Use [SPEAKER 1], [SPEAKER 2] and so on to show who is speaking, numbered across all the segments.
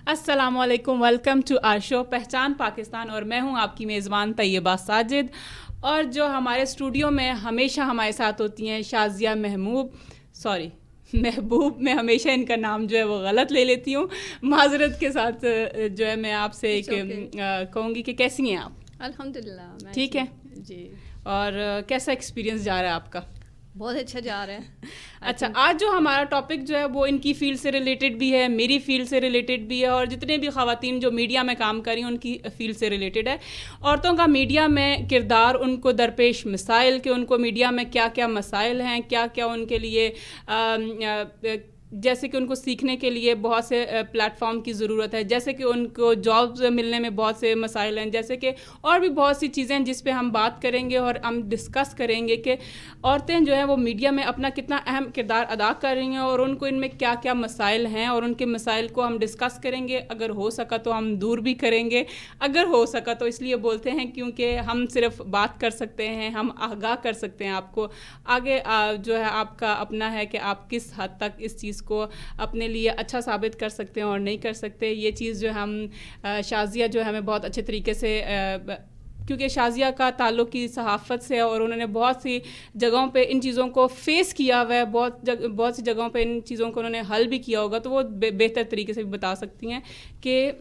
[SPEAKER 1] السلام علیکم، welcome to are شو پہچان پاکستان، اور میں ہوں آپ کی میزبان طیبہ ساجد. اور جو ہمارے اسٹوڈیو میں ہمیشہ ہمارے ساتھ ہوتی ہیں شازیہ محبوب. میں ہمیشہ ان کا نام جو ہے وہ غلط لے لیتی ہوں، معذرت کے ساتھ. جو ہے میں آپ سے کہوں گی کہ کیسی ہیں آپ؟
[SPEAKER 2] الحمدللہ
[SPEAKER 1] ٹھیک ہے
[SPEAKER 2] جی.
[SPEAKER 1] اور کیسا ایکسپیرینس جا رہا ہے آپ کا؟
[SPEAKER 2] بہت اچھا جا رہا ہے.
[SPEAKER 1] اچھا، آج جو ہمارا ٹاپک جو ہے وہ ان کی فیلڈ سے ریلیٹڈ بھی ہے، میری فیلڈ سے ریلیٹڈ بھی ہے، اور جتنے بھی خواتین جو میڈیا میں کام کر رہی ہیں ان کی فیلڈ سے ریلیٹڈ ہے. عورتوں کا میڈیا میں کردار، ان کو درپیش مسائل، کہ ان کو میڈیا میں کیا کیا مسائل ہیں، کیا کیا ان کے لیے جیسے کہ ان کو سیکھنے کے لیے بہت سے پلیٹ فارم کی ضرورت ہے، جیسے کہ ان کو جابز ملنے میں بہت سے مسائل ہیں، جیسے کہ اور بھی بہت سی چیزیں ہیں جس پہ ہم بات کریں گے اور ہم ڈسکس کریں گے کہ عورتیں جو ہیں وہ میڈیا میں اپنا کتنا اہم کردار ادا کر رہی ہیں اور ان کو ان میں کیا کیا مسائل ہیں، اور ان کے مسائل کو ہم ڈسکس کریں گے. اگر ہو سکا تو ہم دور بھی کریں گے، اگر ہو سکا تو اس لیے بولتے ہیں کیونکہ ہم صرف بات کر سکتے ہیں، ہم آگاہ کر سکتے ہیں آپ کو. آگے جو ہے آپ کا اپنا ہے کہ آپ کس حد تک اس چیز کو اپنے لیے اچھا ثابت کر سکتے ہیں اور نہیں کر سکتے. یہ چیز جو ہم شازیہ جو ہے ہمیں بہت اچھے طریقے سے، کیونکہ شازیہ کا تعلق کی صحافت سے ہے اور انہوں نے بہت سی جگہوں پہ ان چیزوں کو فیس کیا ہوا ہے، بہت سی جگہوں پہ ان چیزوں کو انہوں نے حل بھی کیا ہوگا، تو وہ بہتر طریقے سے بھی بتا سکتی ہیں کہ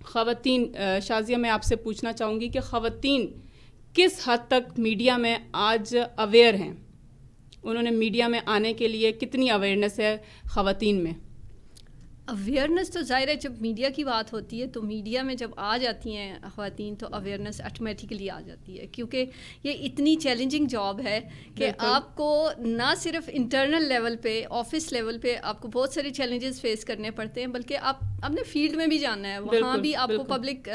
[SPEAKER 1] خواتین. شازیہ میں آپ سے پوچھنا چاہوں گی کہ خواتین کس حد تک میڈیا میں آج اویئر ہیں؟ انہوں نے میڈیا میں آنے کے لیے کتنی اویئرنیس ہے خواتین میں؟
[SPEAKER 2] اویئرنیس تو ظاہر ہے جب میڈیا کی بات ہوتی ہے تو میڈیا میں جب آ جاتی ہیں خواتین تو اویئرنیس آٹومیٹیکلی آ جاتی ہے، کیونکہ یہ اتنی چیلنجنگ جاب ہے کہ آپ کو نہ صرف انٹرنل لیول پہ، آفس لیول پہ آپ کو بہت سارے چیلنجز فیس کرنے پڑتے ہیں، بلکہ آپ اپنے فیلڈ میں بھی جانا ہے، وہاں بھی آپ کو پبلک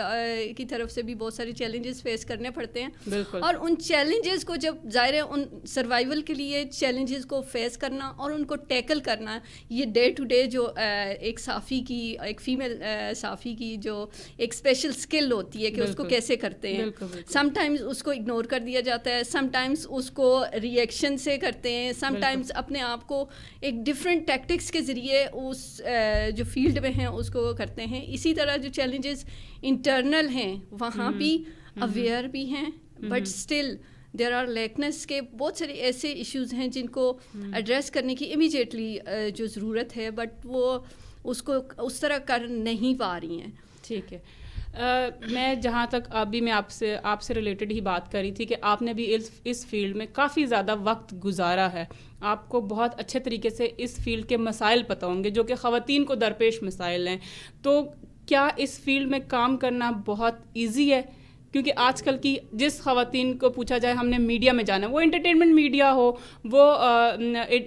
[SPEAKER 2] کی طرف سے بھی بہت سارے چیلنجز فیس کرنے پڑتے ہیں. اور ان چیلنجز کو جب ظاہر ہے ان سروائیول کے لیے چیلنجز کو فیس کرنا اور ان کو ٹیکل کرنا، یہ ڈے ٹو ڈے جو ایک صحافی کی، ایک فیمیل صحافی کی جو ایک اسپیشل اسکل ہوتی ہے کہ اس کو کیسے کرتے ہیں. سم ٹائمز اس کو اگنور کر دیا جاتا ہے، سم ٹائمز اس کو ری ایکشن سے کرتے ہیں، سم ٹائمز اپنے آپ کو ایک ڈفرینٹ ٹیکٹکس کے ذریعے اس جو فیلڈ میں ہیں اس کو کرتے ہیں. اسی طرح جو چیلنجز انٹرنل ہیں وہاں بھی اویئر بھی ہیں، بٹ اسٹل دیر آر لیکنیس کے بہت سارے ایسے ایشوز ہیں جن کو ایڈریس کرنے کی امیجیٹلی جو ضرورت ہے، بٹ وہ اس کو اس طرح کر نہیں پا رہی ہیں.
[SPEAKER 1] ٹھیک ہے. میں جہاں تک ابھی میں آپ سے ریلیٹڈ ہی بات کر رہی تھی کہ آپ نے بھی اس فیلڈ میں کافی زیادہ وقت گزارا ہے، آپ کو بہت اچھے طریقے سے اس فیلڈ کے مسائل پتہ ہوں گے جو کہ خواتین کو درپیش مسائل ہیں. تو کیا اس فیلڈ میں کام کرنا بہت ایزی ہے؟ کیونکہ آج کل کی جس خواتین کو پوچھا جائے ہم نے میڈیا میں جانا ہے، وہ انٹرٹینمنٹ میڈیا ہو، وہ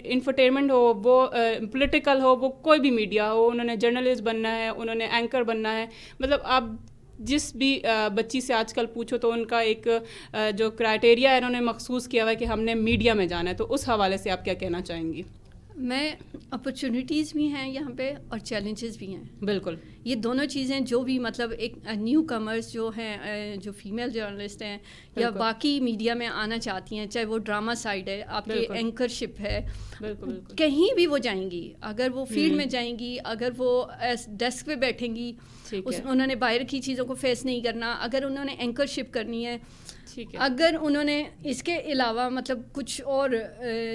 [SPEAKER 1] انفرٹینمنٹ ہو، وہ پولیٹیکل ہو، وہ کوئی بھی میڈیا ہو، انہوں نے جرنلسٹ بننا ہے، انہوں نے اینکر بننا ہے، مطلب آپ جس بھی بچی سے آج کل پوچھو تو ان کا ایک جو کرائٹیریا ہے انہوں نے مخصوص کیا ہوا ہے کہ ہم نے میڈیا میں جانا ہے. تو اس حوالے سے آپ کیا کہنا چاہیں گی؟
[SPEAKER 2] میں اپرچونیٹیز بھی ہیں یہاں پہ اور چیلنجز بھی ہیں.
[SPEAKER 1] بالکل، یہ
[SPEAKER 2] دونوں چیزیں جو بھی مطلب ایک نیو کمرز جو ہیں، جو فیمیل جرنلسٹ ہیں یا باقی میڈیا میں آنا چاہتی ہیں، چاہے وہ ڈرامہ سائڈ ہے، آپ کی اینکرشپ ہے، کہیں بھی وہ جائیں گی، اگر وہ فیلڈ میں جائیں گی، اگر وہ ڈیسک پہ بیٹھیں گی، انہوں نے باہر کی چیزوں کو فیس نہیں کرنا، اگر انہوں نے اینکرشپ کرنی ہے، اگر انہوں نے اس کے علاوہ مطلب کچھ اور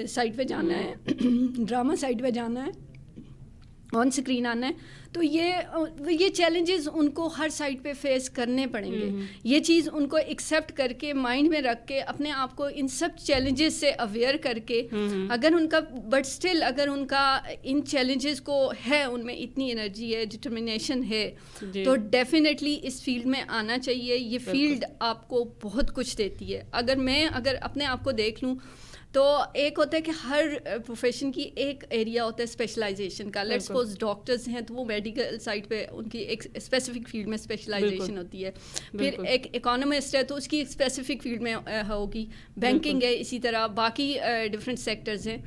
[SPEAKER 2] سائڈ پہ جانا ہے، ڈرامہ سائڈ پہ جانا ہے، آن اسکرین آنا ہے، تو یہ چیلنجز ان کو ہر سائڈ پہ فیس کرنے پڑیں گے. یہ چیز ان کو ایکسیپٹ کر کے مائنڈ میں رکھ کے اپنے آپ کو ان سب چیلنجز سے اویئر کر کے، اگر ان کا بٹ اسٹل اگر ان کا ان چیلنجز کو ہے، ان میں اتنی انرجی ہے، ڈٹرمنیشن ہے، تو ڈیفینیٹلی اس فیلڈ میں آنا چاہیے. یہ فیلڈ آپ کو بہت کچھ دیتی ہے. اگر اپنے آپ کو دیکھ لوں تو ایک ہوتا ہے کہ ہر پروفیشن کی ایک ایریا ہوتا ہے اسپیشلائزیشن کا. لیٹس سپوز ڈاکٹرز ہیں تو وہ میڈیکل سائڈ پہ ان کی ایک اسپیسیفک فیلڈ میں اسپیشلائزیشن ہوتی ہے. پھر ایک اکانومسٹ ہے تو اس کی ایک اسپیسیفک فیلڈ میں ہوگی. بینکنگ ہے اسی طرح، باقی ڈفرینٹ سیکٹرز ہیں.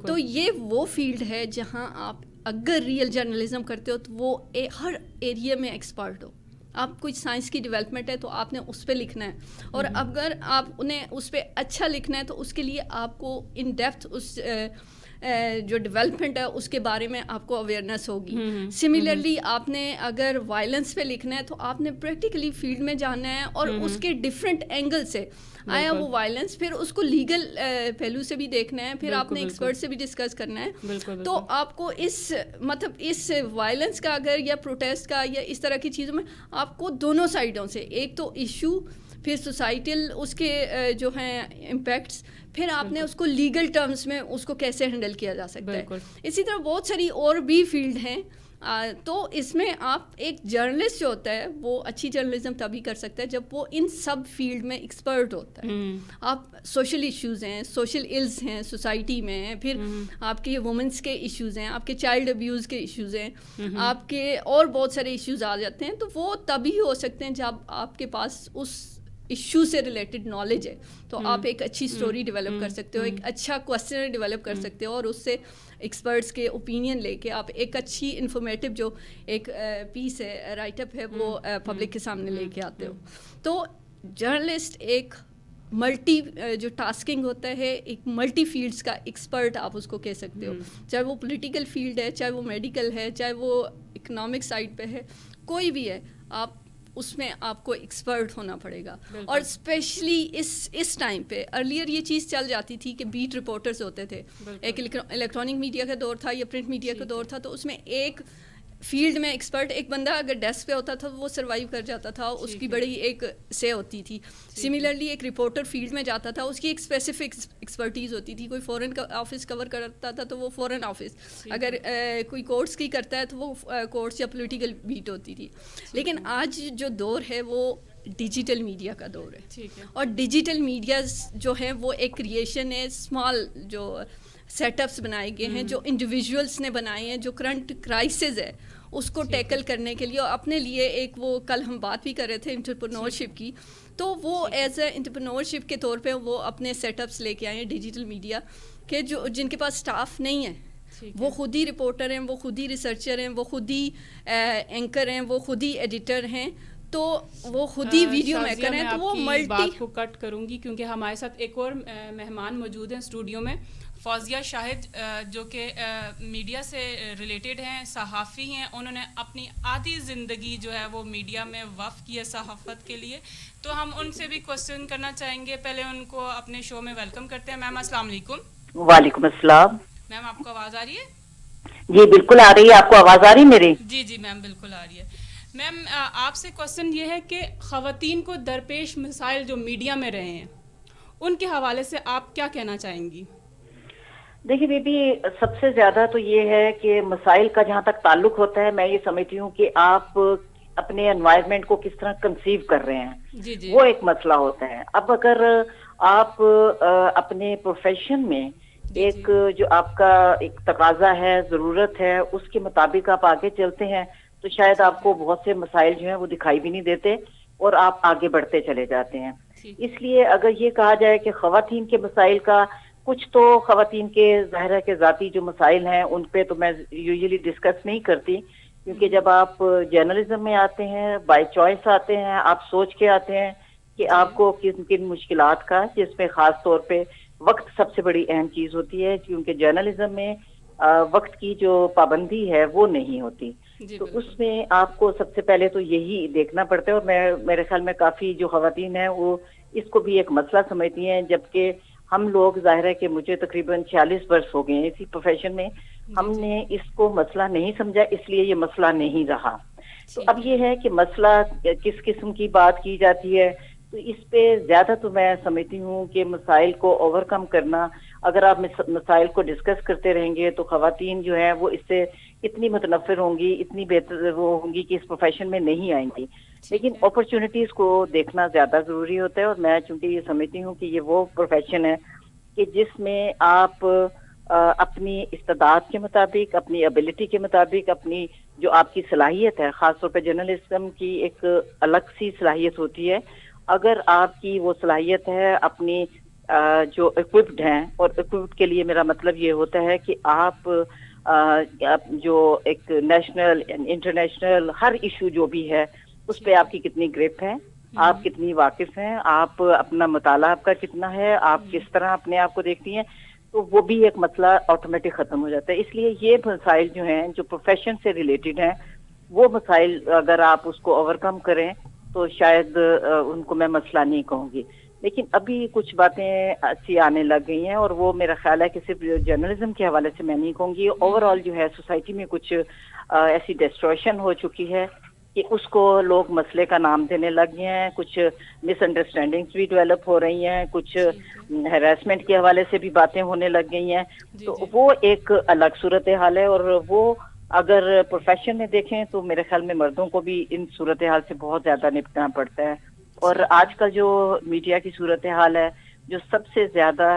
[SPEAKER 2] تو یہ وہ فیلڈ ہے جہاں آپ اگر ریئل جرنلزم کرتے ہو تو وہ ہر ایریا میں ایکسپرٹ ہو. آپ کوئی سائنس کی ڈیولپمنٹ ہے تو آپ نے اس پہ لکھنا ہے، اور اگر آپ انہیں اس پہ اچھا لکھنا ہے تو اس کے لیے آپ کو ان ڈیپتھ اس جو ڈیولپمنٹ ہے اس کے بارے میں آپ کو اویئرنیس ہوگی. سملرلی آپ نے اگر وائلنس پہ لکھنا ہے تو آپ نے پریکٹیکلی فیلڈ میں جانا ہے اور اس کے ڈفرینٹ اینگل سے آیا وہ وائلنس, پھر اس کو لیگل پہلو سے بھی دیکھنا ہے, پھر آپ نے ایکسپرٹ سے بھی ڈسکس کرنا ہے. تو آپ کو اس وائلنس کا اگر یا پروٹیسٹ کا یا اس طرح کی چیزوں میں آپ کو دونوں سائڈوں سے, ایک تو ایشو, پھر سوسائٹل اس کے جو ہیں امپیکٹس, پھر آپ نے اس کو لیگل ٹرمز میں اس کو کیسے ہینڈل کیا جا سکتا ہے. اسی طرح بہت ساری اور بھی فیلڈ ہیں. تو اس میں آپ ایک جرنلسٹ جو ہوتا ہے وہ اچھی جرنلزم تبھی کر سکتا ہے جب وہ ان سب فیلڈ میں ایکسپرٹ ہوتا ہے. آپ سوشل ایشوز ہیں, سوشل ایلز ہیں سوسائٹی میں, پھر آپ کے وومنس کے ایشوز ہیں, آپ کے چائلڈ ابیوز کے ایشوز ہیں, آپ کے اور بہت سارے ایشوز آ جاتے ہیں. تو وہ تبھی ہو سکتے ہیں جب آپ کے پاس اس ایشو سے ریلیٹڈ نالج ہے. تو آپ ایک اچھی اسٹوری ڈیولپ کر سکتے ہو, ایک اچھا کوسچنر ڈیولپ کر سکتے ہو, اور اس سے ایکسپرٹس کے اوپینین لے کے آپ ایک اچھی انفارمیٹیو جو ایک پیس ہے, رائٹ اپ ہے, وہ پبلک کے سامنے لے کے آتے ہو. تو جرنلسٹ ایک ملٹی جو ٹاسکنگ ہوتا ہے, ایک ملٹی فیلڈس کا ایکسپرٹ آپ اس کو کہہ سکتے ہو, چاہے وہ پولیٹیکل فیلڈ ہے, چاہے وہ میڈیکل ہے, چاہے وہ اکنامک سائڈ پہ ہے, کوئی بھی ہے, آپ اس میں آپ کو ایکسپرٹ ہونا پڑے گا. اور اسپیشلی اس ٹائم پہ, ارلیئر یہ چیز چل جاتی تھی کہ بیٹ رپورٹرز ہوتے تھے, ایک الیکٹرانک میڈیا کا دور تھا یا پرنٹ میڈیا کا دور تھا, تو اس میں ایک فیلڈ میں ایکسپرٹ ایک بندہ اگر ڈیسک پہ ہوتا تھا وہ سروائیو کر جاتا تھا, اس کی بڑی ایک سے ہوتی تھی. سملرلی ایک رپورٹر فیلڈ میں جاتا تھا, اس کی ایک اسپیسیفک ایکسپرٹیز ہوتی تھی. کوئی فورن کا آفس کور کرتا تھا تو وہ فورن آفس, اگر کوئی کورٹس کی کرتا ہے تو وہ کورٹس یا پولیٹیکل بیٹ ہوتی تھی. لیکن آج جو دور ہے وہ ڈیجیٹل میڈیا کا دور ہے, اور ڈیجیٹل میڈیاز جو ہیں وہ ایک کریشن ہے, اسمال جو سیٹ اپس بنائے گئے ہیں, جو انڈیویژولس نے بنائے ہیں, جو کرنٹ کرائسس ہے اس کو ٹیکل کرنے کے لیے, اور اپنے لیے ایک وہ کل ہم بات بھی کر رہے تھے انٹرپرنورشپ کی, تو وہ ایز اے انٹرپرنورشپ کے طور پہ وہ اپنے سیٹ اپس لے کے آئے ہیں ڈیجیٹل میڈیا کے, جو جن کے پاس اسٹاف نہیں ہے, وہ خود ہی رپورٹر ہیں, وہ خود ہی ریسرچر ہیں, وہ خود ہی اینکر ہیں, وہ خود ہی ایڈیٹر ہیں, تو وہ خود ہی ویڈیو میکر ہیں. تو وہ ملٹی
[SPEAKER 1] بات کو کٹ کروں گی کیونکہ ہمارے ساتھ ایک اور مہمان موجود ہیں اسٹوڈیو میں, فوزیہ شاہد, جو کہ میڈیا سے ریلیٹڈ ہیں, صحافی ہیں. انہوں نے اپنی آدھی زندگی جو ہے وہ میڈیا میں وقف کی ہے صحافت کے لیے, تو ہم ان سے بھی کوشچن کرنا چاہیں گے. پہلے ان کو اپنے شو میں ویلکم کرتے ہیں. میم السلام علیکم.
[SPEAKER 3] وعلیکم السلام.
[SPEAKER 1] میم آپ کو آواز آ رہی ہے؟
[SPEAKER 3] جی بالکل آ رہی ہے. آپ کو آواز آ رہی میری؟
[SPEAKER 1] جی جی میم بالکل آ رہی ہے. میم آپ سے کوشچن یہ ہے کہ خواتین کو درپیش مسائل جو میڈیا میں رہے ہیں ان کے حوالے سے آپ کیا کہنا چاہیں گی؟
[SPEAKER 3] دیکھیے بیبی, سب سے زیادہ تو یہ ہے کہ مسائل کا جہاں تک تعلق ہوتا ہے, میں یہ سمجھتی ہوں کہ آپ اپنے انوائرمنٹ کو کس طرح کنسیو کر رہے ہیں, وہ ایک مسئلہ ہوتا ہے. اب اگر آپ اپنے پروفیشن میں ایک جو آپ کا ایک تقاضا ہے, ضرورت ہے, اس کے مطابق آپ آگے چلتے ہیں تو شاید آپ کو بہت سے مسائل جو ہیں وہ دکھائی بھی نہیں دیتے اور آپ آگے بڑھتے چلے جاتے ہیں. اس لیے اگر یہ کہا جائے کہ خواتین کے مسائل کا, کچھ تو خواتین کے ظاہر ہے کہ ذاتی جو مسائل ہیں ان پہ تو میں یوزلی ڈسکس نہیں کرتی, کیونکہ جب آپ جرنلزم میں آتے ہیں, بائی چوائس آتے ہیں, آپ سوچ کے آتے ہیں کہ آپ کو کن کن مشکلات کا, جس میں خاص طور پہ وقت سب سے بڑی اہم چیز ہوتی ہے, کیونکہ جرنلزم میں وقت کی جو پابندی ہے وہ نہیں ہوتی. تو اس میں آپ کو سب سے پہلے تو یہی دیکھنا پڑتا ہے, اور میرے خیال میں کافی جو خواتین ہیں وہ اس کو بھی ایک مسئلہ سمجھتی ہیں, جبکہ ہم لوگ ظاہر ہے کہ مجھے تقریباً 46 برس ہو گئے ہیں اسی پروفیشن میں, ہم نے اس کو مسئلہ نہیں سمجھا, اس لیے یہ مسئلہ نہیں رہا. تو اب یہ ہے کہ مسئلہ کس قسم کی بات کی جاتی ہے, تو اس پہ زیادہ تو میں سمجھتی ہوں کہ مسائل کو اوور کم کرنا, اگر آپ مسائل کو ڈسکس کرتے رہیں گے تو خواتین جو ہیں وہ اس سے اتنی متنفر ہوں گی, اتنی بہتر وہ ہوں گی کہ اس پروفیشن میں نہیں آئیں گی. لیکن اپرچونٹیز کو دیکھنا زیادہ ضروری ہوتا ہے, اور میں چونکہ یہ سمجھتی ہوں کہ یہ وہ پروفیشن ہے کہ جس میں آپ اپنی استعداد کے مطابق, اپنی ایبلٹی کے مطابق, اپنی جو آپ کی صلاحیت ہے, خاص طور پہ جرنلزم کی ایک الگ سی صلاحیت ہوتی ہے, اگر آپ کی وہ صلاحیت ہے اپنی جو اکوپڈ ہیں, اور اکوپڈ کے لیے میرا مطلب یہ ہوتا ہے کہ آپ جو ایک نیشنل انٹرنیشنل ہر ایشو جو بھی ہے اس پہ آپ کی کتنی گرپ ہے, آپ کتنی واقف ہیں, آپ اپنا مطالعہ آپ کا کتنا ہے, آپ کس طرح اپنے آپ کو دیکھتی ہیں. تو وہ بھی ایک مسئلہ آٹومیٹک ختم ہو جاتا ہے. اس لیے یہ مسائل جو ہیں جو پروفیشن سے ریلیٹڈ ہیں وہ مسائل اگر آپ اس کو اوور کم کریں تو شاید ان کو میں مسئلہ نہیں کہوں گی. لیکن ابھی کچھ باتیں ایسی آنے لگ گئی ہیں اور وہ میرا خیال ہے کہ صرف جرنلزم کے حوالے سے میں نہیں کہوں گی, اوور آل جو ہے سوسائٹی میں کچھ ایسی ڈسٹریشن ہو چکی ہے کہ اس کو لوگ مسئلے کا نام دینے لگ گئے ہیں. کچھ مس انڈرسٹینڈنگس بھی ڈیولپ ہو رہی ہیں, کچھ ہراسمنٹ کے حوالے سے بھی باتیں ہونے لگ گئی ہیں. تو وہ ایک الگ صورتحال ہے, اور وہ اگر پروفیشن میں دیکھیں تو میرے خیال میں مردوں کو بھی ان صورتحال سے بہت زیادہ نپٹنا پڑتا ہے. اور آج کل جو میڈیا کی صورتحال ہے جو سب سے زیادہ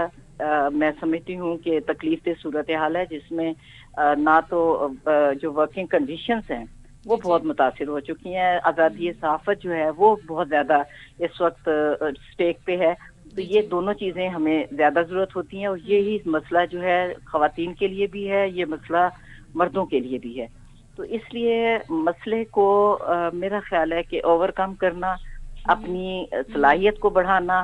[SPEAKER 3] میں سمجھتی ہوں کہ تکلیف دہ صورتحال ہے, جس میں نہ تو جو ورکنگ کنڈیشنز ہیں وہ بہت متاثر ہو چکی ہیں, آزادی صحافت جو ہے وہ بہت زیادہ اس وقت اسٹیک پہ ہے. تو یہ دونوں چیزیں ہمیں زیادہ ضرورت ہوتی ہیں, اور یہی مسئلہ جو ہے خواتین کے لیے بھی ہے, یہ مسئلہ مردوں کے لیے بھی ہے. تو اس لیے مسئلے کو میرا خیال ہے کہ اوور کم کرنا, اپنی صلاحیت کو بڑھانا,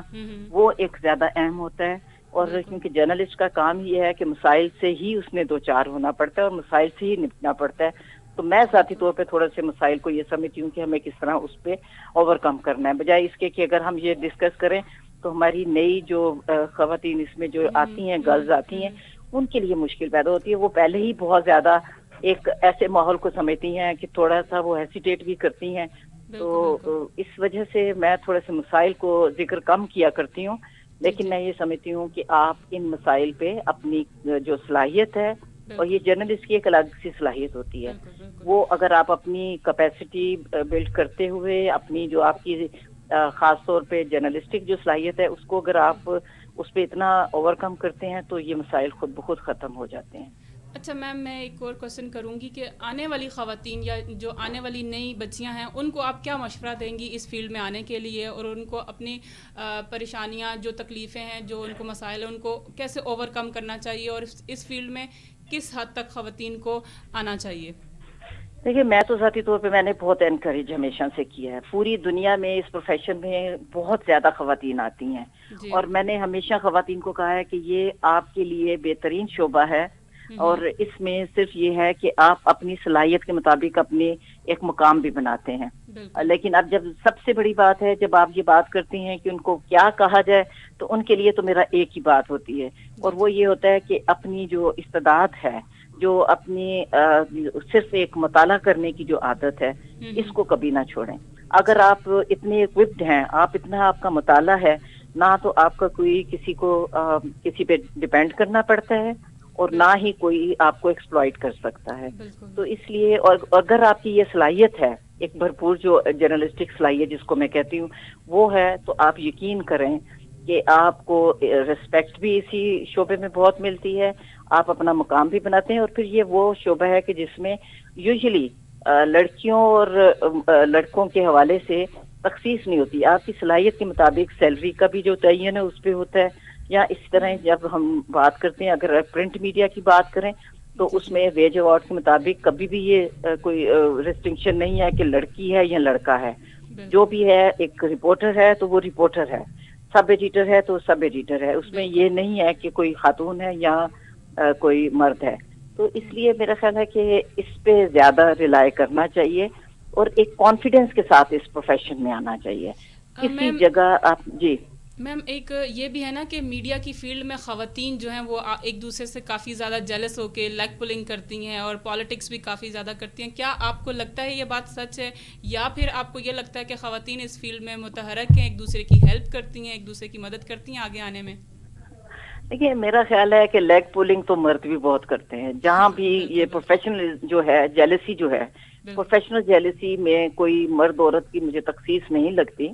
[SPEAKER 3] وہ ایک زیادہ اہم ہوتا ہے. اور کیونکہ جرنلسٹ کا کام یہ ہے کہ مسائل سے ہی اس نے دو چار ہونا پڑتا ہے اور مسائل سے ہی نپٹنا پڑتا ہے. تو میں ذاتی طور پہ تھوڑا سے مسائل کو یہ سمجھتی ہوں کہ ہمیں کس طرح اس پہ اوور کم کرنا ہے, بجائے اس کے کہ اگر ہم یہ ڈسکس کریں تو ہماری نئی جو خواتین اس میں جو آتی ہیں, گرلز آتی ہیں, ان کے لیے مشکل پیدا ہوتی ہے. وہ پہلے ہی بہت زیادہ ایک ایسے ماحول کو سمجھتی ہیں کہ تھوڑا سا وہ ہیسیٹیٹ بھی کرتی ہیں. تو اس وجہ سے میں تھوڑے سے مسائل کو ذکر کم کیا کرتی ہوں, لیکن میں یہ سمجھتی ہوں کہ آپ ان مسائل پہ اپنی جو صلاحیت ہے, اور یہ جرنلسٹ کی ایک الگ سی صلاحیت ہوتی ہے, وہ اگر آپ اپنی کیپیسٹی بلڈ کرتے ہوئے اپنی جو آپ کی خاص طور پہ جرنلسٹک جو صلاحیت ہے اس کو اگر آپ اس پہ اتنا اوور کم کرتے ہیں تو یہ مسائل خود بخود ختم ہو جاتے ہیں.
[SPEAKER 1] اچھا میم, میں ایک اور کوشچن کروں گی کہ آنے والی خواتین یا جو آنے والی نئی بچیاں ہیں ان کو آپ کیا مشورہ دیں گی اس فیلڈ میں آنے کے لیے, اور ان کو اپنی پریشانیاں جو تکلیفیں ہیں جو ان کو مسائل ہیں ان کو کیسے اوور کم کرنا چاہیے, اور اس فیلڈ میں کس حد تک خواتین کو آنا چاہیے؟
[SPEAKER 3] دیکھیے, میں تو ذاتی طور پہ میں نے بہت انکریج ہمیشہ سے کیا ہے. پوری دنیا میں اس پروفیشن میں بہت زیادہ خواتین آتی ہیں, اور میں نے ہمیشہ خواتین کو کہا ہے کہ یہ آپ کے لیے بہترین شعبہ ہے, اور اس میں صرف یہ ہے کہ آپ اپنی صلاحیت کے مطابق اپنے ایک مقام بھی بناتے ہیں. لیکن اب جب سب سے بڑی بات ہے, جب آپ یہ بات کرتی ہیں کہ ان کو کیا کہا جائے, تو ان کے لیے تو میرا ایک ہی بات ہوتی ہے, اور وہ یہ ہوتا ہے کہ اپنی جو استعداد ہے, جو اپنی صرف ایک مطالعہ کرنے کی جو عادت ہے, اس کو کبھی نہ چھوڑیں. اگر آپ اتنے equipped ہیں, آپ اتنا آپ کا مطالعہ ہے, نہ تو آپ کا کوئی کسی کو کسی پہ ڈیپینڈ کرنا پڑتا ہے, اور نہ ہی کوئی آپ کو ایکسپلائٹ کر سکتا ہے. تو اس لیے, اور اگر آپ کی یہ صلاحیت ہے, ایک بھرپور جو جرنلسٹک صلاحیت جس کو میں کہتی ہوں وہ ہے, تو آپ یقین کریں کہ آپ کو ریسپیکٹ بھی اسی شعبے میں بہت ملتی ہے, آپ اپنا مقام بھی بناتے ہیں. اور پھر یہ وہ شعبہ ہے کہ جس میں یوزلی لڑکیوں اور لڑکوں کے حوالے سے تخصیص نہیں ہوتی. آپ کی صلاحیت کے مطابق سیلری کا بھی جو تعین ہے اس پہ ہوتا ہے, یا اس طرح جب ہم بات کرتے ہیں, اگر پرنٹ میڈیا کی بات کریں تو اس میں ویج اوارڈ کے مطابق کبھی بھی یہ کوئی ریسٹرکشن نہیں ہے کہ لڑکی ہے یا لڑکا ہے. جو بھی ہے, ایک رپورٹر ہے تو وہ رپورٹر ہے, سب ایڈیٹر ہے تو سب ایڈیٹر ہے, اس میں یہ نہیں ہے کہ کوئی خاتون ہے یا کوئی مرد ہے. تو اس لیے میرا خیال ہے کہ اس پہ زیادہ ریلائی کرنا چاہیے, اور ایک کانفیڈینس کے ساتھ اس پروفیشن میں آنا چاہیے. کسی جگہ آپ جی
[SPEAKER 1] میم ایک یہ بھی ہے نا کہ میڈیا کی فیلڈ میں خواتین جو ہیں وہ ایک دوسرے سے کافی زیادہ جیلس ہو کے لیگ پولنگ کرتی ہیں, اور پالیٹکس بھی کافی زیادہ کرتی ہیں. کیا آپ کو لگتا ہے یہ بات سچ ہے, یا پھر آپ کو یہ لگتا ہے کہ خواتین اس فیلڈ میں متحرک ہیں, ایک دوسرے کی ہیلپ کرتی ہیں, ایک دوسرے کی مدد کرتی ہیں آگے آنے میں؟
[SPEAKER 3] دیکھیے, میرا خیال ہے کہ لیگ پولنگ تو مرد بھی بہت کرتے ہیں. جہاں بھی یہ پروفیشنل جو ہے جیلسی جو ہے, پروفیشنل جیلسی میں کوئی مرد عورت کی مجھے تخصیص نہیں لگتی.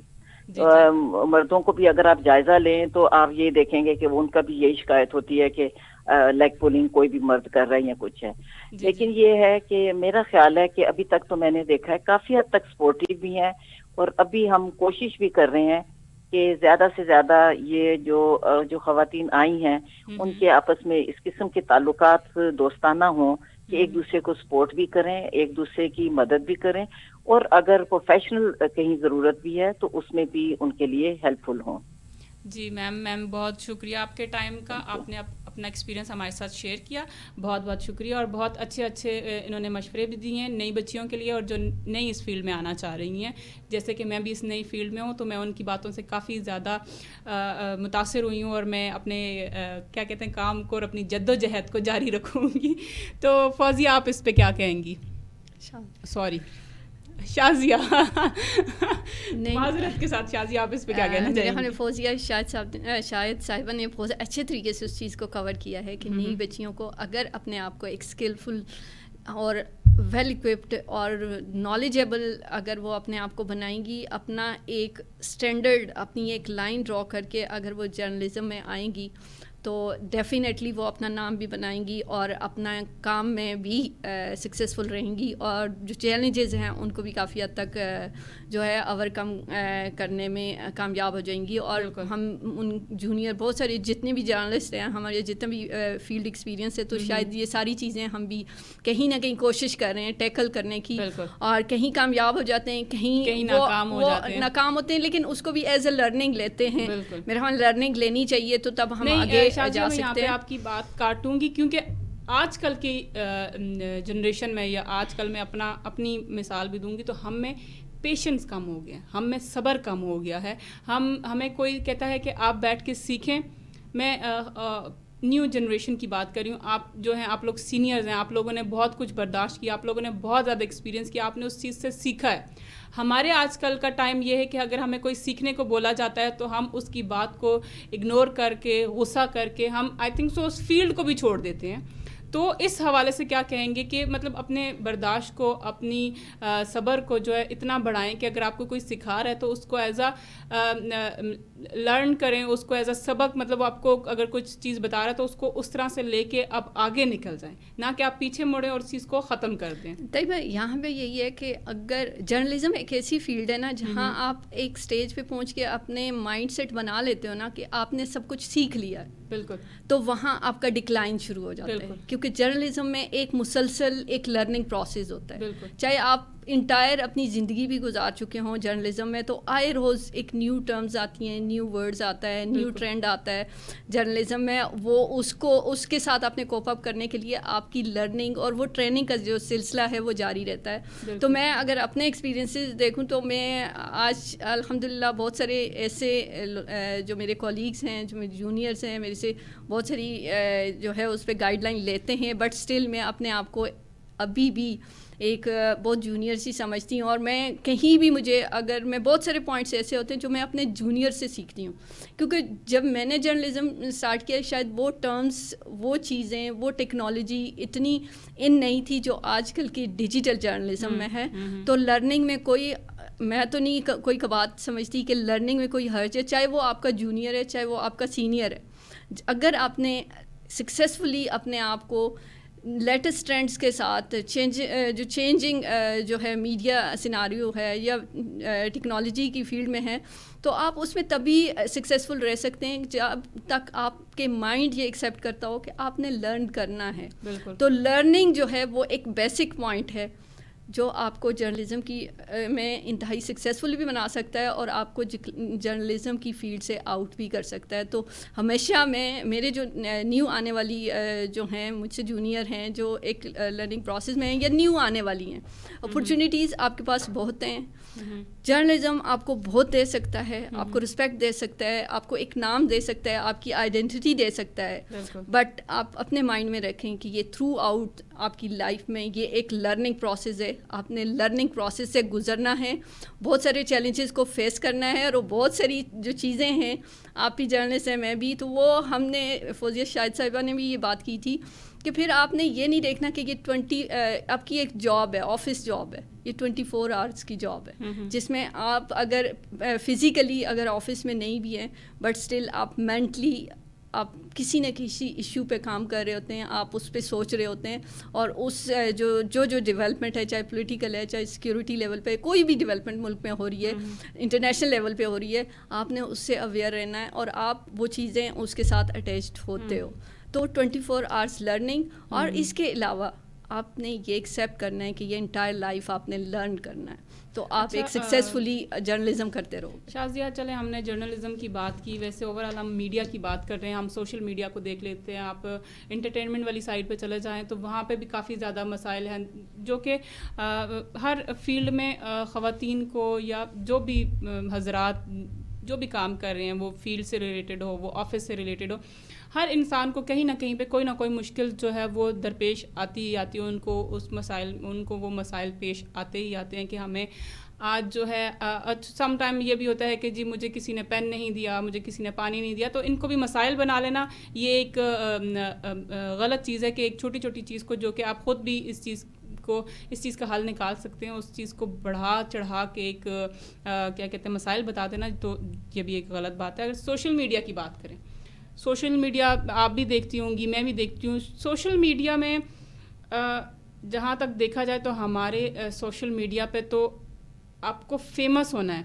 [SPEAKER 3] مردوں کو بھی اگر آپ جائزہ لیں تو آپ یہ دیکھیں گے کہ ان کا بھی یہی شکایت ہوتی ہے کہ لیگ پولنگ کوئی بھی مرد کر رہا ہے یا کچھ ہے. لیکن یہ ہے کہ میرا خیال ہے کہ ابھی تک تو میں نے دیکھا ہے کافی حد تک سپورٹیو بھی ہیں, اور ابھی ہم کوشش بھی کر رہے ہیں کہ زیادہ سے زیادہ یہ جو خواتین آئی ہیں ان کے آپس میں اس قسم کے تعلقات دوستانہ ہوں کہ ایک دوسرے کو سپورٹ بھی کریں, ایک دوسرے کی مدد بھی کریں, اور اگر پروفیشنل کہیں ضرورت بھی ہے تو اس میں بھی ان کے لیے ہیلپ فل ہوں.
[SPEAKER 1] جی میم بہت شکریہ آپ کے ٹائم کا, آپ نے اپنا ایکسپیرینس ہمارے ساتھ شیئر کیا, بہت بہت شکریہ. اور بہت اچھے انہوں نے مشورے بھی دیے ہیں نئی بچیوں کے لیے اور جو نئی اس فیلڈ میں آنا چاہ رہی ہیں. جیسے کہ میں بھی اس نئی فیلڈ میں ہوں تو میں ان کی باتوں سے کافی زیادہ متاثر ہوئی ہوں, اور میں اپنے کیا کہتے ہیں کام کو اور اپنی جد و جہد کو جاری رکھوں گی. تو فوزیہ آپ اس پہ کیا کہیں گی؟ سوری شازیہ, معذرت کے ساتھ شازیہ آپ اس پہ کیا کہنا چاہیں گے؟
[SPEAKER 2] فوزیہ شاید صاحبہ نے بہت اچھے طریقے سے اس چیز کو کور کیا ہے کہ نئی بچیوں کو اگر اپنے آپ کو ایک اسکلفل اور ویل اکوپڈ اور نالجیبل اگر وہ اپنے آپ کو بنائیں گی, اپنا ایک اسٹینڈرڈ اپنی ایک لائن ڈرا کر کے اگر وہ جرنلزم میں آئیں گی تو ڈیفینیٹلی وہ اپنا نام بھی بنائیں گی اور اپنا کام میں بھی سکسیزفل رہیں گی, اور جو چیلنجز ہیں ان کو بھی کافی حد تک جو ہے اوور کم کرنے میں کامیاب ہو جائیں گی. اور ہم ان جونیئر بہت سارے جتنے بھی جرنلسٹ ہیں ہمارے جتنا بھی فیلڈ ایکسپیرینس ہے تو شاید یہ ساری چیزیں ہم بھی کہیں نہ کہیں کوشش کر رہے ہیں ٹیکل کرنے کی, اور کہیں کامیاب ہو جاتے ہیں, کہیں ناکام ہوتے ہیں, لیکن اس کو بھی ایز اے لرننگ لیتے ہیں. میرا خیال لرننگ لینی چاہیے تو تب ہم آگے جا سکتے ہیں.
[SPEAKER 1] آپ کی بات کاٹوں گی کیونکہ آج کل کی جنریشن میں, یا آج کل میں اپنی مثال بھی دوں گی, تو ہم میں پیشنس کم ہو گیا, ہم میں صبر کم ہو گیا ہے. ہمیں کوئی کہتا ہے کہ آپ بیٹھ کے سیکھیں. میں نیو جنریشن کی بات کر رہی ہوں. آپ جو ہیں آپ لوگ سینئرز ہیں, آپ لوگوں نے بہت کچھ برداشت کیا, آپ لوگوں نے بہت زیادہ ایکسپیرینس کیا, آپ نے اس چیز سے سیکھا ہے. ہمارے آج کل کا ٹائم یہ ہے کہ اگر ہمیں کوئی سیکھنے کو بولا جاتا ہے تو ہم اس کی بات کو اگنور کر کے, غصہ کر کے, ہم I think so us field کو بھی چھوڑ دیتے ہیں. تو اس حوالے سے کیا کہیں گے کہ مطلب اپنے برداشت کو, اپنی صبر کو جو ہے اتنا بڑھائیں کہ اگر آپ کو کوئی سکھا رہا ہے تو اس کو ایز اے لرن کریں, اس کو ایز اے سبق, مطلب آپ کو اگر کچھ چیز بتا رہا ہے تو اس کو اس طرح سے لے کے آپ آگے نکل جائیں, نہ کہ آپ پیچھے مڑیں اور اس چیز کو ختم کر دیں.
[SPEAKER 2] طیبہ یہاں پہ یہی ہے کہ اگر جرنلزم ایک ایسی فیلڈ ہے نا جہاں آپ ایک سٹیج پہ پہنچ کے اپنے مائنڈ سیٹ بنا لیتے ہو نا کہ آپ نے سب کچھ سیکھ لیا ہے,
[SPEAKER 1] بالکل,
[SPEAKER 2] تو وہاں آپ کا ڈکلائن شروع ہو جاتا ہے, کیونکہ جرنلزم میں ایک مسلسل ایک لرننگ پروسیس ہوتا ہے. چاہے آپ انٹائر اپنی زندگی بھی گزار چکے ہوں جرنلزم میں, تو آئے روز ایک نیو ٹرمز آتی ہیں, نیو ورڈز آتا ہے, نیو ٹرینڈ آتا ہے جرنلزم میں. وہ اس کے ساتھ اپنے کوپ اپ کرنے کے لیے آپ کی لرننگ اور وہ ٹریننگ کا جو سلسلہ ہے وہ جاری رہتا ہے. تو میں اگر اپنے ایکسپیرینسز دیکھوں تو میں آج الحمدللہ بہت سارے ایسے جو میرے کولیگس ہیں, جو میرے جونیئرس ہیں, میرے سے بہت ساری جو ہے اس پہ گائیڈ لائن لیتے ہیں, بٹ اسٹل میں اپنے آپ کو ابھی بھی ایک بہت جونیئر سی سمجھتی ہوں. اور میں کہیں بھی مجھے اگر میں بہت سارے پوائنٹس ایسے ہوتے ہیں جو میں اپنے جونیئر سے سیکھتی ہوں, کیونکہ جب میں نے جرنلزم اسٹارٹ کیا شاید وہ ٹرمز, وہ چیزیں, وہ ٹیکنالوجی اتنی ان نہیں تھی جو آج کل کی ڈیجیٹل جرنلزم میں ہے. تو لرننگ میں میں تو نہیں کوئی بات سمجھتی کہ لرننگ میں کوئی حرج ہے, چاہے وہ آپ کا جونیئر ہے چاہے وہ آپ کا سینئر ہے. اگر آپ نے سکسیزفلی اپنے آپ کو لیٹسٹ ٹرینڈس کے ساتھ چینجنگ جو ہے میڈیا سیناریو ہے یا ٹیکنالوجی کی فیلڈ میں ہے, تو آپ اس میں تبھی سکسیزفل رہ سکتے ہیں جب تک آپ کے مائنڈ یہ ایکسیپٹ کرتا ہو کہ آپ نے لرن کرنا ہے. تو لرننگ جو ہے وہ ایک بیسک پوائنٹ ہے جو آپ کو جرنلزم کی میں انتہائی سکسیزفل بھی بنا سکتا ہے اور آپ کو جرنلزم کی فیلڈ سے آؤٹ بھی کر سکتا ہے. تو ہمیشہ میرے جو نیو آنے والی جو ہیں مجھ سے جونیئر ہیں جو ایک لرننگ پروسیس میں ہیں یا نیو آنے والی ہیں, اپرچونیٹیز آپ کے پاس بہت ہیں. جرنلزم آپ کو بہت دے سکتا ہے, آپ کو رسپیکٹ دے سکتا ہے, آپ کو ایک نام دے سکتا ہے, آپ کی آئیڈینٹی دے سکتا ہے, بٹ آپ اپنے مائنڈ میں رکھیں کہ یہ تھرو آؤٹ آپ کی لائف میں یہ ایک لرننگ پروسیس ہے. آپ نے لرننگ پروسیس سے گزرنا ہے, بہت سارے چیلنجز کو فیس کرنا ہے, اور وہ بہت ساری جو چیزیں ہیں, آپ بھی جرنلسٹ ہیں, میں بھی, تو وہ ہم نے فوزیہ شاہد صاحبہ نے بھی یہ بات کی تھی کہ پھر آپ نے یہ نہیں دیکھنا کہ یہ آپ کی ایک جاب ہے, آفس جاب ہے, یہ 24 آورس کی جاب ہے, جس میں آپ اگر فزیکلی اگر آفس میں نہیں بھی ہیں بٹ اسٹل آپ مینٹلی آپ کسی نہ کسی ایشو پہ کام کر رہے ہوتے ہیں, آپ اس پہ سوچ رہے ہوتے ہیں, اور اس جو ڈیولپمنٹ ہے, چاہے پولیٹیکل ہے, چاہے سیکیورٹی لیول پہ, کوئی بھی ڈیولپمنٹ ملک میں ہو رہی ہے, انٹرنیشنل لیول پہ ہو رہی ہے, آپ نے اس سے اویئر رہنا ہے اور آپ وہ چیزیں اس کے ساتھ اٹیچڈ ہوتے ہو. تو 24 آورس لرننگ, اور اس کے علاوہ آپ نے یہ ایکسیپٹ کرنا ہے کہ یہ انٹائر لائف آپ نے لرن کرنا ہے, تو آپ ایک سکسیزفلی جرنلزم کرتے رہو.
[SPEAKER 1] شازیہ, چلے ہم نے جرنلزم کی بات کی, ویسے اوور آل ہم میڈیا کی بات کر رہے ہیں, ہم سوشل میڈیا کو دیکھ لیتے ہیں. آپ انٹرٹینمنٹ والی سائڈ پہ چلے جائیں تو وہاں پہ بھی کافی زیادہ مسائل ہیں جو کہ ہر فیلڈ میں خواتین کو یا جو بھی حضرات جو بھی کام کر رہے ہیں, وہ فیلڈ سے ریلیٹڈ ہو, وہ آفس سے ریلیٹڈ ہو, ہر انسان کو کہیں نہ کہیں پہ کوئی نہ کوئی مشکل جو ہے وہ درپیش آتی ہی آتی ہے. ان کو وہ مسائل پیش آتے ہی آتے ہیں کہ ہمیں آج جو ہے سم ٹائم یہ بھی ہوتا ہے کہ جی مجھے کسی نے پین نہیں دیا, مجھے کسی نے پانی نہیں دیا, تو ان کو بھی مسائل بنا لینا یہ ایک غلط چیز ہے کہ ایک چھوٹی چھوٹی چیز کو جو کہ آپ خود بھی اس چیز کا حل نکال سکتے ہیں, اس چیز کو بڑھا چڑھا کے ایک کیا کہتے ہیں مسائل بتا دینا, تو یہ بھی ایک غلط بات ہے. اگر سوشل میڈیا کی بات کریں, سوشل میڈیا آپ بھی دیکھتی ہوں گی, میں بھی دیکھتی ہوں. سوشل میڈیا میں جہاں تک دیکھا جائے تو ہمارے سوشل میڈیا پہ تو آپ کو فیمس ہونا ہے,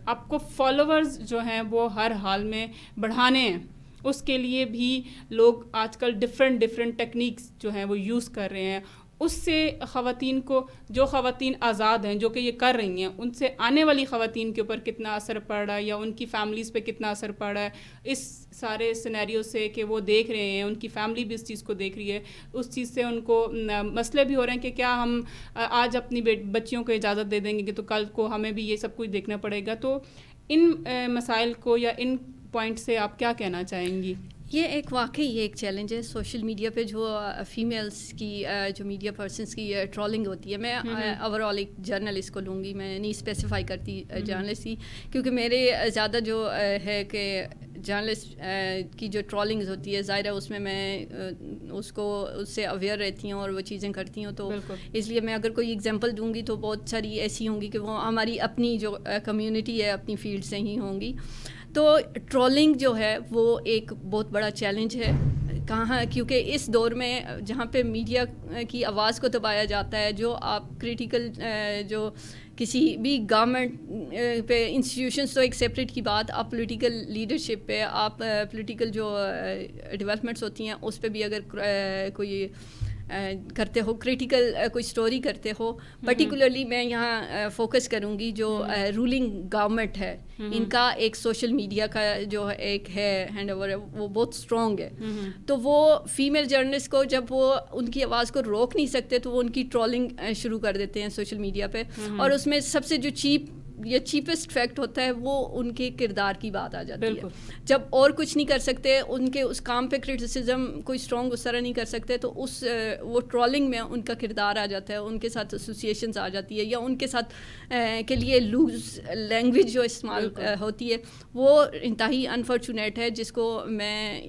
[SPEAKER 1] آپ کو فالوورز جو ہیں وہ ہر حال میں بڑھانے ہیں. اس کے لیے بھی لوگ آج کل ڈفرینٹ ٹیکنیکس جو ہیں وہ یوز کر رہے ہیں. اس سے خواتین کو, جو خواتین آزاد ہیں جو کہ یہ کر رہی ہیں, ان سے آنے والی خواتین کے اوپر کتنا اثر پڑ رہا ہے یا ان کی فیملیز پہ کتنا اثر پڑ رہا ہے اس سارے سینیریو سے کہ وہ دیکھ رہے ہیں, ان کی فیملی بھی اس چیز کو دیکھ رہی ہے. اس چیز سے ان کو مسئلے بھی ہو رہے ہیں کہ کیا ہم آج اپنی بچیوں کو اجازت دے دیں گے کہ تو کل کو ہمیں بھی یہ سب کچھ دیکھنا پڑے گا. تو ان مسائل کو یا ان پوائنٹ سے آپ کیا کہنا چاہیں گی؟
[SPEAKER 2] یہ ایک واقعی یہ ایک چیلنج ہے سوشل میڈیا پہ جو فیمیلس کی جو میڈیا پرسنس کی ٹرولنگ ہوتی ہے. میں اوور آل ایک جرنلسٹ کو لوں گی, میں نہیں اسپیسیفائی کرتی جرنلسٹ کی, کیونکہ میرے زیادہ جو ہے کہ جرنلسٹ کی جو ٹرولنگز ہوتی ہے ظاہر ہے اس میں اس سے اویئر رہتی ہوں اور وہ چیزیں کرتی ہوں, تو اس لیے میں اگر کوئی ایگزامپل دوں گی تو بہت ساری ایسی ہوں گی کہ وہ ہماری اپنی جو کمیونٹی ہے اپنی فیلڈ سے ہی ہوں گی. تو ٹرولنگ جو ہے وہ ایک بہت بڑا چیلنج ہے کہاں, کیونکہ اس دور میں جہاں پہ میڈیا کی آواز کو دبایا جاتا ہے, جو آپ کریٹیکل جو کسی بھی گورنمنٹ پہ انسٹیٹیوشنس تو ایک سیپریٹ کی بات, آپ پولیٹیکل لیڈرشپ پہ, آپ پولیٹیکل جو ڈیولپمنٹس ہوتی ہیں اس پہ بھی اگر کوئی کرتے ہو, کریٹیکل کوئی سٹوری کرتے ہو, پرٹیکولرلی میں یہاں فوکس کروں گی جو رولنگ گورنمنٹ ہے, ان کا ایک سوشل میڈیا کا جو ایک ہے ہینڈ اوور ہے وہ بہت اسٹرانگ ہے. تو وہ فیمیل جرنلسٹ کو جب وہ ان کی آواز کو روک نہیں سکتے تو وہ ان کی ٹرولنگ شروع کر دیتے ہیں سوشل میڈیا پہ, اور اس میں سب سے جو چیپسٹ فیکٹ ہوتا ہے وہ ان کے کردار کی بات آ جاتی ہے. جب اور کچھ نہیں کر سکتے, ان کے اس کام پہ کرٹیسزم کوئی اسٹرانگ اس طرح نہیں کر سکتے, تو وہ ٹرولنگ میں ان کا کردار آ جاتا ہے, ان کے ساتھ ایسوسیشنز آ جاتی ہے, یا ان کے ساتھ کے لیے لوز لینگویج جو استعمال ہوتی ہے وہ انتہائی انفارچونیٹ ہے, جس کو میں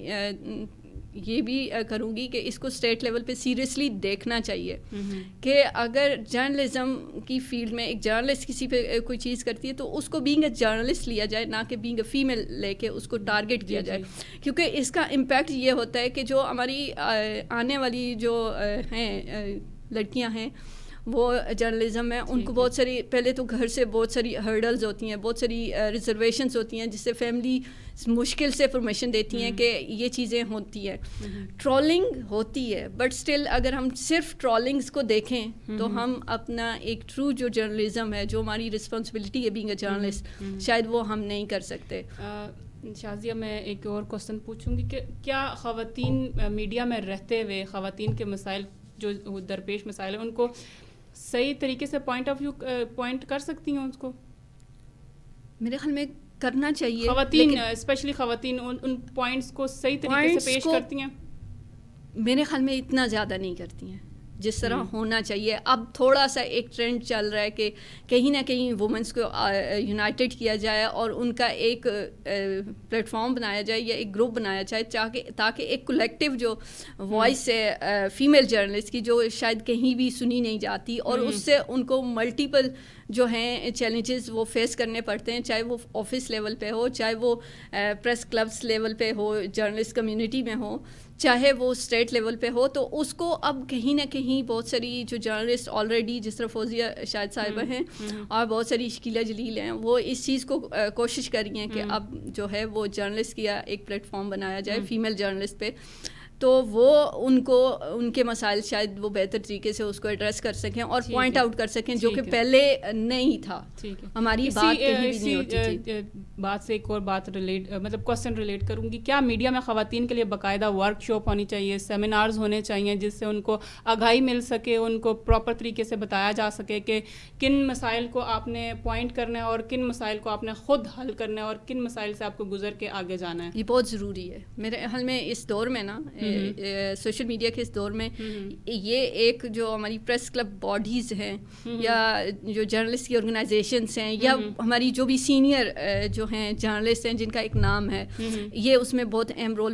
[SPEAKER 2] یہ بھی کروں گی کہ اس کو اسٹیٹ لیول پہ سیریسلی دیکھنا چاہیے کہ اگر جرنلزم کی فیلڈ میں ایک جرنلسٹ کسی پہ کوئی چیز کرتی ہے تو اس کو بینگ اے جرنلسٹ لیا جائے, نہ کہ بینگ اے فیمیل لے کے اس کو ٹارگٹ کیا جائے, کیونکہ اس کا امپیکٹ یہ ہوتا ہے کہ جو ہماری آنے والی جو ہیں لڑکیاں ہیں وہ جرنلزم میں, ان کو بہت ساری پہلے تو گھر سے بہت ساری ہرڈلز ہوتی ہیں, بہت ساری ریزرویشنز ہوتی ہیں, جس سے فیملی مشکل سے پرمیشن دیتی ہیں کہ یہ چیزیں ہوتی ہیں. ٹرولنگ ہوتی ہے بٹ اسٹل اگر ہم صرف ٹرولنگس کو دیکھیں تو ہم اپنا ایک ٹرو جو جرنلزم ہے, جو ہماری رسپانسبلٹی ہے بینگ اے جرنلسٹ, شاید وہ ہم نہیں کر سکتے.
[SPEAKER 1] شازیہ, میں ایک اور کوسچن پوچھوں گی کہ کیا خواتین میڈیا میں رہتے ہوئے خواتین کے مسائل جو درپیش مسائل ہیں ان کو صحیح طریقے سے پوائنٹ کر سکتی ہیں؟ اس کو
[SPEAKER 2] میرے خیال میں کرنا چاہیے.
[SPEAKER 1] خواتین اسپیشلی خواتین ان پوائنٹس کو صحیح طریقے سے پیش کرتی ہیں؟
[SPEAKER 2] میرے خیال میں اتنا زیادہ نہیں کرتی ہیں جس طرح ہونا چاہیے. اب تھوڑا سا ایک ٹرینڈ چل رہا ہے کہ کہیں نہ کہیں وومنس کو یونائٹڈ کیا جائے اور ان کا ایک پلیٹ فارم بنایا جائے یا ایک گروپ بنایا جائے تاکہ ایک کولیکٹیو جو وائس ہے فیمیل جرنلسٹ کی جو شاید کہیں بھی سنی نہیں جاتی, اور اس سے ان کو ملٹیپل جو ہیں چیلنجز وہ فیس کرنے پڑتے ہیں, چاہے وہ آفس لیول پہ ہو, چاہے وہ پریس کلبس لیول پہ ہو, جرنلسٹ کمیونٹی میں ہو, چاہے وہ اسٹیٹ لیول پہ ہو. تو اس کو اب کہیں نہ کہیں بہت ساری جو جرنلسٹ آلریڈی, جس طرح فوزیہ شاہد صاحبہ ہیں اور بہت ساری شکیلہ جلیل ہیں, وہ اس چیز کو کوشش کر رہی ہیں کہ اب جو ہے وہ جرنلسٹ کیا ایک پلیٹ فارم بنایا جائے فیمیل جرنلسٹ پہ. تو وہ ان کو ان کے مسائل شاید وہ بہتر طریقے سے اس کو ایڈریس کر سکیں اور پوائنٹ آؤٹ کر سکیں, جو کہ پہلے نہیں تھا. ہماری بات کہیں بھی نہیں ہوتی تھی.
[SPEAKER 1] بات سے ایک اور بات ریلیٹ مطلب کوسچن ریلیٹ کروں گی, کیا میڈیا میں خواتین کے لیے باقاعدہ ورک شاپ ہونی چاہیے, سیمینارز ہونے چاہیے, جس سے ان کو آگاہی مل سکے, ان کو پراپر طریقے سے بتایا جا سکے کہ کن مسائل کو آپ نے پوائنٹ کرنا ہے اور کن مسائل کو آپ نے خود حل کرنا ہے اور کن مسائل سے آپ کو گزر کے آگے جانا ہے.
[SPEAKER 2] یہ بہت ضروری ہے میرے حال میں اس دور میں نا, سوشل میڈیا کے اس دور میں. یہ ایک جو ہماری پریس کلب باڈیز ہیں یا جو جرنلسٹ کی آرگنائزیشنس ہیں یا ہماری جو بھی سینئر جو ہیں جرنلسٹ ہیں جن کا ایک نام ہے, یہ اس میں بہت اہم رول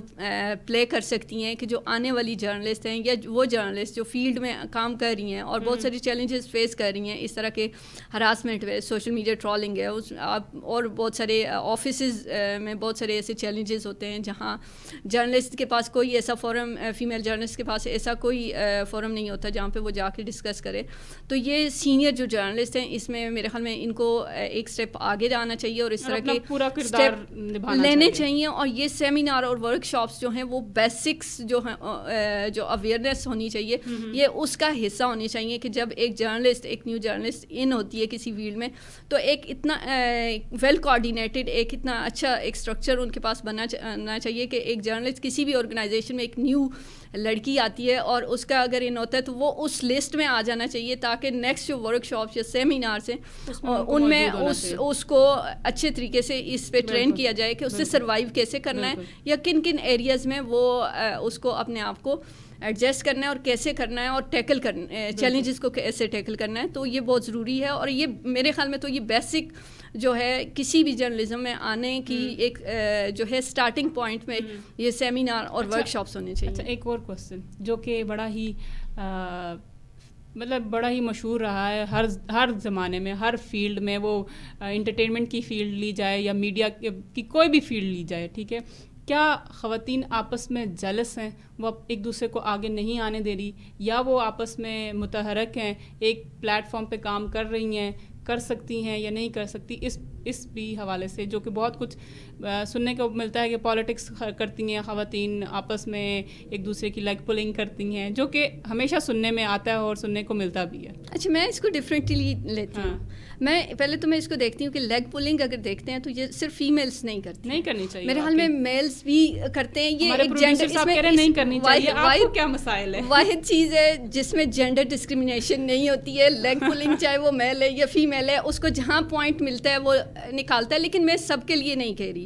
[SPEAKER 2] پلے کر سکتی ہیں کہ جو آنے والی جرنلسٹ ہیں یا وہ جرنلسٹ جو فیلڈ میں کام کر رہی ہیں اور بہت ساری چیلنجز فیس کر رہی ہیں, اس طرح کے ہراسمنٹ ہے, سوشل میڈیا ٹرولنگ ہے, اور بہت سارے آفیسز میں بہت سارے ایسے چیلنجز ہوتے ہیں جہاں جرنلسٹ کے پاس کوئی ایسا فورم, فیمیل جرنلسٹ کے پاس ایسا کوئی فورم نہیں ہوتا جہاں پہ وہ جا کے ڈسکس کرے. تو یہ سینئر جو جرنلسٹ ہیں اس میں میرے خیال میں ان کو ایک اسٹیپ آگے جانا چاہیے اور اس طرح کے
[SPEAKER 1] پورا کردار
[SPEAKER 2] لینے چاہیے. اور یہ سیمینار اور ورک شاپس جو ہیں وہ بیسکس جو ہیں, جو اویئرنیس ہونی چاہیے, یہ اس کا حصہ ہونی چاہیے کہ جب ایک جرنلسٹ, ایک نیو جرنلسٹ ان ہوتی ہے کسی فیلڈ میں, تو ایک اتنا ویل کوآرڈینیٹڈ, ایک اتنا اچھا ایک اسٹرکچر ان کے پاس بننا چاہیے کہ ایک جرنلسٹ کسی بھی آرگنائزیشن میں ایک نیو لڑکی آتی ہے اور اس کا اگر ان ہوتا ہے تو وہ اس لسٹ میں آ جانا چاہیے تاکہ نیکسٹ جو ورک شاپس یا سیمینارس ہیں ان میں اس کو اچھے طریقے سے اس پہ ٹرین کیا جائے کہ اس سے سروائیو کیسے کرنا ہے یا کن کن ایریاز میں وہ اس کو اپنے آپ کو ایڈجسٹ کرنا ہے اور کیسے کرنا ہے اور ٹیکل کرنا, چیلنجز کو کیسے ٹیکل کرنا ہے. تو یہ بہت ضروری ہے اور یہ میرے خیال میں تو یہ بیسک جو ہے کسی بھی جرنلزم میں آنے کی ایک جو ہے اسٹارٹنگ پوائنٹ میں یہ سیمینار اور ورک شاپس ہونے چاہیے.
[SPEAKER 1] اچھا, ایک اور کوسچن جو کہ بڑا ہی مطلب بڑا ہی مشہور رہا ہے ہر زمانے میں, ہر فیلڈ میں, وہ انٹرٹینمنٹ کی فیلڈ لی جائے یا میڈیا کی کوئی بھی فیلڈ لی جائے, ٹھیک ہے, کیا خواتین آپس میں جلس ہیں, وہ ایک دوسرے کو آگے نہیں آنے دے رہی, یا وہ آپس میں متحرک ہیں, ایک پلیٹ فارم پہ کام کر رہی ہیں, کر سکتی ہیں یا نہیں کر سکتی؟ اس بھی حوالے سے جو کہ بہت کچھ سننے کو ملتا ہے کہ پالیٹکس کرتی ہیں خواتین, آپس میں ایک دوسرے کی لیگ پولنگ کرتی ہیں, جو کہ ہمیشہ سننے میں آتا ہے اور سننے کو ملتا بھی ہے.
[SPEAKER 2] اچھا, میں اس کو ڈفرینٹلی لیتی ہوں. میں پہلے تو میں اس کو دیکھتی ہوں کہ لیگ پولنگ اگر دیکھتے ہیں تو یہ صرف فیمیلس نہیں کرتی,
[SPEAKER 1] نہیں کرنی چاہیے.
[SPEAKER 2] میرے حال میں میلس بھی کرتے ہیں. یہ ایک
[SPEAKER 1] جینڈر اس میں نہیں کرنی چاہیے. آپ کو کیا مسائل ہے؟
[SPEAKER 2] واحد چیز ہے جس میں جینڈر ڈسکریمنیشن نہیں ہوتی ہے. لیگ پولنگ چاہے وہ میل ہے یا فیمیل ہے, اس کو جہاں پوائنٹ ملتا ہے وہ نکالتا ہے, لیکن میں سب کے لیے نہیں کہہ رہی.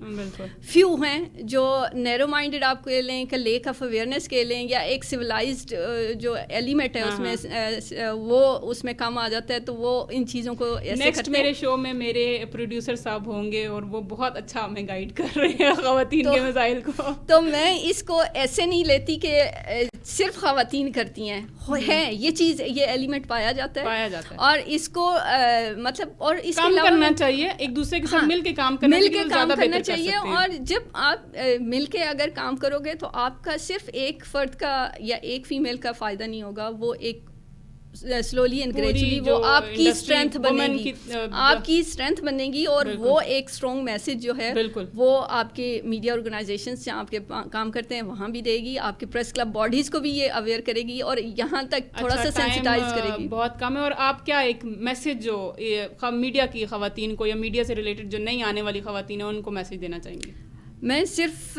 [SPEAKER 2] فیو ہیں جو نیرو مائنڈیڈ آپ کہہ لیں, کہ لیک آف اویئرنیس کہہ لیں, یا ایک سویلائزڈ جو ایلیمنٹ ہے اس میں وہ اس میں کام آ جاتا ہے, تو وہ ان چیزوں کو ایسے
[SPEAKER 1] نیکسٹ میرے شو میں میرے پروڈیوسر صاحب ہوں گے اور وہ بہت اچھا ہمیں گائیڈ کر رہے ہیں خواتین کے مسائل کو.
[SPEAKER 2] تو میں اس کو ایسے نہیں لیتی کہ صرف خواتین کرتی ہیں, یہ چیز, یہ ایلیمنٹ پایا جاتا ہے اور اس کو مطلب اور اس
[SPEAKER 1] کام کرنا چاہیے, ایک دوسرے کے ساتھ مل کے کام کرنا
[SPEAKER 2] چاہیے. اور جب آپ مل کے اگر کام کرو گے تو آپ کا صرف ایک فرد کا یا ایک فیمیل کا فائدہ نہیں ہوگا, وہ ایک سلولی اینڈ گریجولی وہ آپ کی اسٹرینتھ بنے گی, آپ کی اسٹرینتھ بنے گی, اور وہ ایک اسٹرانگ میسج جو ہے وہ آپ کے میڈیا آرگنائزیشنس جہاں آپ کے کام کرتے ہیں وہاں بھی دے گی, آپ کے پریس کلب باڈیز کو بھی یہ اویئر کرے گی اور یہاں تک تھوڑا سا سینسٹائز کرے گی.
[SPEAKER 1] بہت کم ہے. اور آپ کیا ایک میسج جو میڈیا کی خواتین کو یا میڈیا سے ریلیٹڈ جو نئی آنے والی خواتین ہیں ان کو میسج دینا چاہیں گے؟
[SPEAKER 2] میں صرف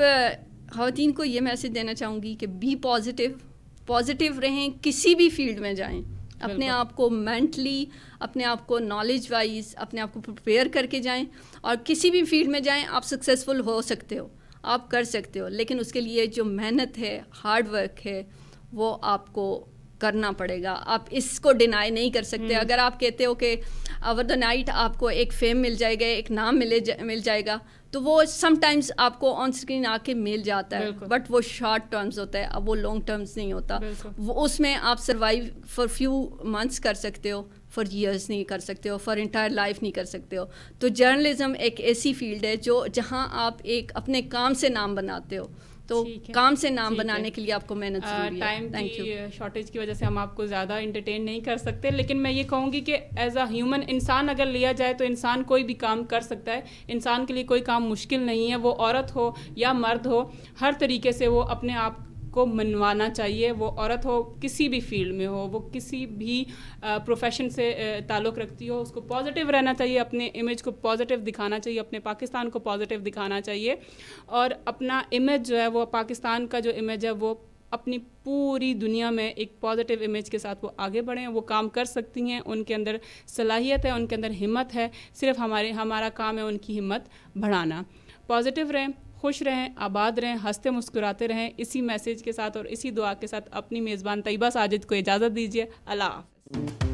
[SPEAKER 2] خواتین کو یہ میسج دینا چاہوں گی کہ بی پازیٹیو رہیں, کسی بھی فیلڈ میں جائیں, اپنے آپ کو مینٹلی, اپنے آپ کو نالج وائز اپنے آپ کو پریپیئر کر کے جائیں, اور کسی بھی فیلڈ میں جائیں آپ سکسیزفل ہو سکتے ہو, آپ کر سکتے ہو, لیکن اس کے لیے جو محنت ہے, ہارڈ ورک ہے, وہ آپ کو کرنا پڑے گا. آپ اس کو ڈینائی نہیں کر سکتے. اگر آپ کہتے ہو کہ اوور دا نائٹ آپ کو ایک فیم مل جائے گا, ایک نام مل جائے گا, تو وہ سم ٹائمز آپ کو آن اسکرین آ کے مل جاتا ہے, بٹ وہ شارٹ ٹرمز ہوتا ہے, اب وہ لانگ ٹرمز نہیں ہوتا. وہ اس میں آپ سروائیو فار فیو منتھس کر سکتے ہو, فار ایئرس نہیں کر سکتے ہو, فار انٹائر لائف نہیں کر سکتے ہو. تو جرنلزم ایک ایسی فیلڈ ہے جہاں آپ ایک اپنے کام سے نام بناتے ہو, تو کام سے نام بنانے کے لیے آپ کو محنت ضروری ہے.
[SPEAKER 1] ٹائم کی شارٹیج کی وجہ سے ہم آپ کو زیادہ انٹرٹین نہیں کر سکتے, لیکن میں یہ کہوں گی کہ ایز اے ہیومن انسان اگر لیا جائے تو انسان کوئی بھی کام کر سکتا ہے. انسان کے لیے کوئی کام مشکل نہیں ہے, وہ عورت ہو یا مرد ہو, ہر طریقے سے وہ اپنے آپ کو منوانا چاہیے. وہ عورت ہو کسی بھی فیلڈ میں ہو, وہ کسی بھی پروفیشن سے تعلق رکھتی ہو, اس کو پازیٹیو رہنا چاہیے, اپنے امیج کو پازیٹیو دکھانا چاہیے, اپنے پاکستان کو پازیٹیو دکھانا چاہیے, اور اپنا امیج جو ہے وہ پاکستان کا جو امیج ہے وہ اپنی پوری دنیا میں ایک پازیٹیو امیج کے ساتھ وہ آگے بڑھیں. وہ کام کر سکتی ہیں, ان کے اندر صلاحیت ہے, ان کے اندر ہمت ہے, صرف ہمارا کام ہے ان کی ہمت بڑھانا. پازیٹیو رہیں, خوش رہیں, آباد رہیں, ہنستے مسکراتے رہیں. اسی میسیج کے ساتھ اور اسی دعا کے ساتھ اپنی میزبان طیبہ ساجد کو اجازت دیجیے. اللہ حافظ.